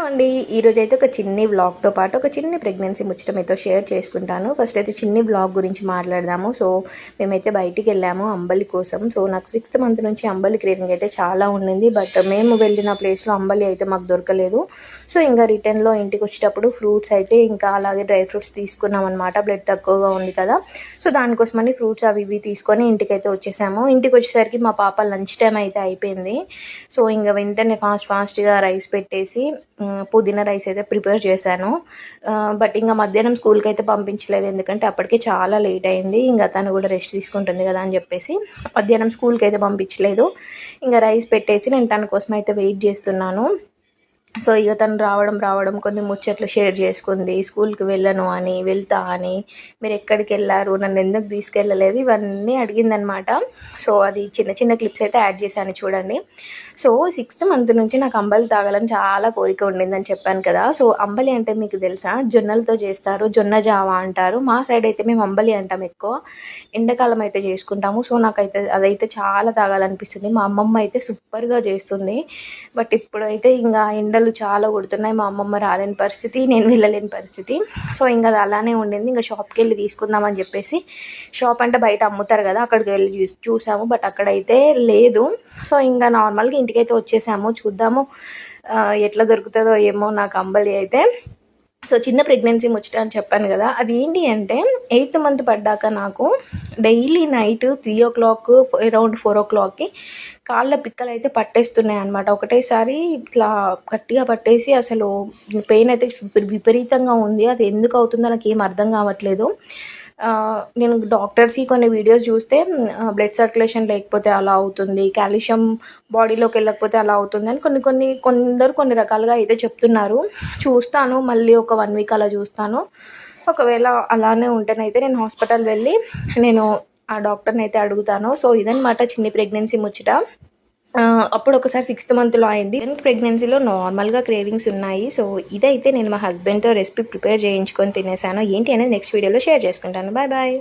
అండి, ఈరోజు అయితే ఒక చిన్ని వ్లాగ్తో పాటు ఒక చిన్ని ప్రెగ్నెన్సీ ముచ్చట మీతో షేర్ చేసుకుంటాను. ఫస్ట్ అయితే చిన్ని వ్లాగ్ గురించి మాట్లాడదాము. సో మేమైతే బయటికి వెళ్ళాము అంబలి కోసం. సో నాకు 6th మంత్ నుంచి అంబలి క్రేవింగ్ అయితే చాలా ఉండింది. బట్ మేము వెళ్ళిన ప్లేస్లో అంబలి అయితే మాకు దొరకలేదు. సో ఇంకా రిటర్న్లో ఇంటికి వచ్చేటప్పుడు ఫ్రూట్స్ అయితే ఇంకా అలాగే డ్రై ఫ్రూట్స్ తీసుకున్నాం అనమాట. బ్లడ్ తక్కువగా ఉంది కదా, సో దానికోసమని ఫ్రూట్స్ అవి ఇవి తీసుకొని ఇంటికైతే వచ్చేసాము. ఇంటికి వచ్చేసరికి మా పాప లంచ్ టైం అయితే అయిపోయింది. సో ఇంకా వెంటనే ఫాస్ట్గా రైస్ పెట్టేసి పుదీనా రైస్ అయితే ప్రిపేర్ చేశాను. బట్ ఇంకా మధ్యాహ్నం స్కూల్కి అయితే పంపించలేదు, ఎందుకంటే అప్పటికే చాలా లేట్ అయింది. ఇంకా తను కూడా రెస్ట్ తీసుకుంటుంది కదా అని చెప్పేసి మధ్యాహ్నం స్కూల్కి అయితే పంపించలేదు. ఇంకా రైస్ పెట్టేసి నేను తన కోసం అయితే వెయిట్ చేస్తున్నాను. సో ఇక తను రావడం కొన్ని ముచ్చట్లు షేర్ చేసుకుంది. స్కూల్కి వెళ్ళను అని, వెళ్తా అని, మీరు ఎక్కడికి వెళ్ళారు, నన్ను ఎందుకు తీసుకెళ్ళలేదు, ఇవన్నీ అడిగిందనమాట. సో అది చిన్న చిన్న క్లిప్స్ అయితే యాడ్ చేశాను చూడండి. సో 6th మంత్ నుంచి నాకు అంబలి తాగాలని చాలా కోరిక ఉండిందని చెప్పాను కదా. సో అంబలి అంటే మీకు తెలుసా, జొన్నలతో చేస్తారు, జొన్న జావా అంటారు. మా సైడ్ అయితే మేము అంబలి అంటాం ఎక్కువ. ఎండాకాలం అయితే చేసుకుంటాము. సో నాకైతే అదైతే చాలా తాగాలనిపిస్తుంది. మా అమ్మమ్మ అయితే సూపర్గా చేస్తుంది. బట్ ఇప్పుడైతే ఇంకా ఎండలు చాలా కొడుతున్నాయి. మా అమ్మమ్మ రాలేని పరిస్థితి, నేను వెళ్ళలేని పరిస్థితి. సో ఇంకా అది అలానే ఉండింది. ఇంకా షాప్కి వెళ్ళి తీసుకుందామని చెప్పేసి, షాప్ అంటే బయట అమ్ముతారు కదా, అక్కడికి వెళ్ళి చూసాము. బట్ అక్కడైతే లేదు. సో ఇంకా నార్మల్గా ఇంటికైతే వచ్చేసాము. చూద్దాము ఎట్లా దొరుకుతుందో ఏమో నాకు అంబలి అయితే. సో చిన్న ప్రెగ్నెన్సీ ముచ్చట అని చెప్పాను కదా, అది ఏంటి అంటే 8th మంత్ పడ్డాక నాకు డైలీ నైట్ 3 o'clock అరౌండ్ 4 o'clockకి కాళ్ళ పిక్కలు అయితే పట్టేస్తున్నాయి అనమాట. ఒకటేసారి ఇట్లా గట్టిగా పట్టేసి అసలు పెయిన్ అయితే విపరీతంగా ఉంది. అది ఎందుకు అవుతుందో నాకు ఏం అర్థం కావట్లేదు. నేను డాక్టర్స్కి కొన్ని వీడియోస్ చూస్తే బ్లడ్ సర్క్యులేషన్ లేకపోతే అలా అవుతుంది, కాల్షియం బాడీలోకి వెళ్ళకపోతే అలా అవుతుంది అని కొందరు కొన్ని రకాలుగా అయితే చెప్తున్నారు. చూస్తాను, మళ్ళీ ఒక 1 week అలా చూస్తాను. ఒకవేళ అలానే ఉంటేనైతే నేను హాస్పిటల్ వెళ్ళి నేను ఆ డాక్టర్ని అయితే అడుగుతాను. సో ఇదనమాట చిన్ని ప్రెగ్నెన్సీ ముచ్చట. అప్పుడు ఒకసారి 6th మంత్లో అయింది. ప్రెగ్నెన్సీలో నార్మల్గా క్రేవింగ్స్ ఉన్నాయి. సో ఇదైతే నేను మా హస్బెండ్తో రెసిపీ ప్రిపేర్ చేయించుకొని తినేసాను. ఏంటి అనేది నెక్స్ట్ వీడియోలో షేర్ చేసుకుంటాను. Bye bye.